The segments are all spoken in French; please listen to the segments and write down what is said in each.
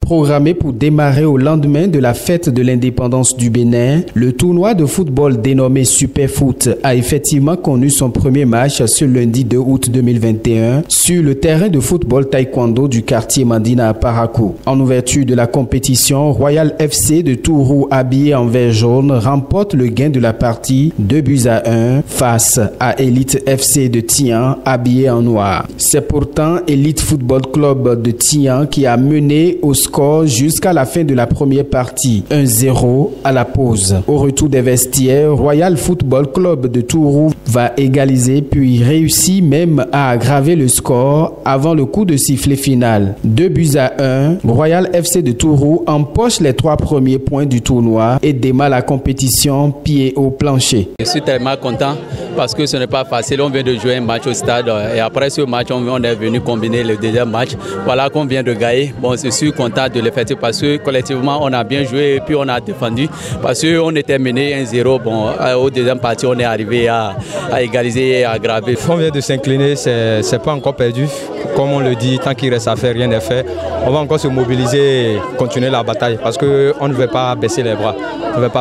Programmé pour démarrer au lendemain de la fête de l'indépendance du Bénin, le tournoi de football dénommé Superfoot a effectivement connu son premier match ce lundi 2 août 2021 sur le terrain de football taekwondo du quartier Mandina à Parakou. En ouverture de la compétition, Royal FC de Tourou, habillé en vert jaune, remporte le gain de la partie 2-1 face à Elite FC de Tian, habillé en noir. C'est pourtant Elite Football Club de Tian qui a mené au score jusqu'à la fin de la première partie, 1-0 à la pause. Au retour des vestiaires, Royal Football Club de Tourou va égaliser puis réussit même à aggraver le score avant le coup de sifflet final. 2-1, Royal FC de Tourou empoche les 3 premiers points du tournoi et démarre la compétition pied au plancher. Je suis tellement content parce que ce n'est pas facile. On vient de jouer un match au stade et après ce match, on est venu combiner le deuxième match. Voilà qu'on vient de gagner. Bon, je suis content de l'effectif parce que collectivement, on a bien joué et puis on a défendu parce qu'on était mené 1-0. Bon, au deuxième partie, on est arrivé à égaliser et à aggraver. On vient de s'incliner, c'est pas encore perdu. Comme on le dit, tant qu'il reste à faire, rien n'est fait. On va encore se mobiliser et continuer la bataille parce qu'on ne veut pas baisser les bras.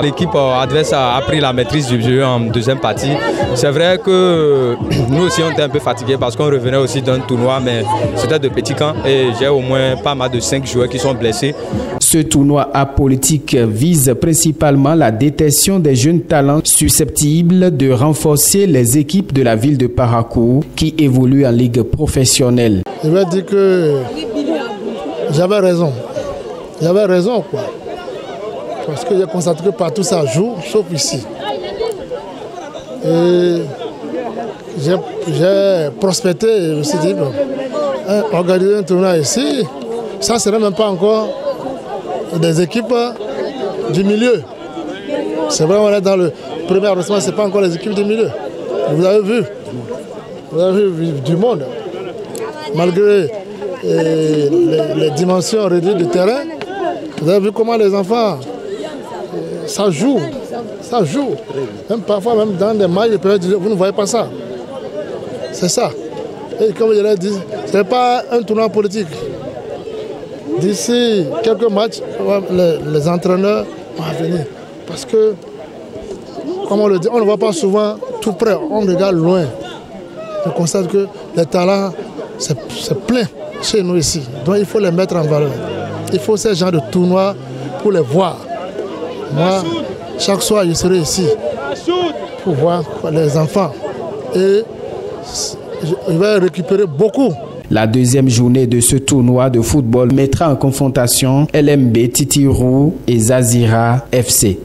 L'équipe adverse a pris la maîtrise du jeu en deuxième partie. C'est vrai que nous aussi on était un peu fatigués parce qu'on revenait aussi d'un tournoi, mais c'était de petits camps et j'ai au moins pas mal de 5 joueurs qui sont blessés. Ce tournoi apolitique vise principalement la détection des jeunes talents susceptibles de renforcer les équipes de la ville de Parakou qui évoluent en ligue professionnelle. Je vais dire que j'avais raison. J'avais raison quoi. Parce que j'ai constaté que partout ça joue, sauf ici. Et j'ai prospecté, je me suis dit, bon, organiser un tournoi ici, ça ne serait même pas encore des équipes du milieu. C'est vrai, on est dans le premier arrondissement, ce n'est pas encore les équipes du milieu. Vous avez vu du monde. Malgré les dimensions réduites du terrain, vous avez vu comment les enfants, ça joue. Même parfois, même dans des matchs, vous ne voyez pas ça. C'est ça. Et comme je l'ai dit, ce n'est pas un tournoi politique. D'ici quelques matchs, les entraîneurs vont venir. Parce que, comme on le dit, on ne voit pas souvent tout près, on regarde loin. On constate que les talents, c'est plein chez nous ici. Donc il faut les mettre en valeur. Il faut ces genres de tournois pour les voir. Moi, chaque soir, je serai ici pour voir les enfants. Et je vais récupérer beaucoup. La deuxième journée de ce tournoi de football mettra en confrontation LMB Titirou et Zazira FC.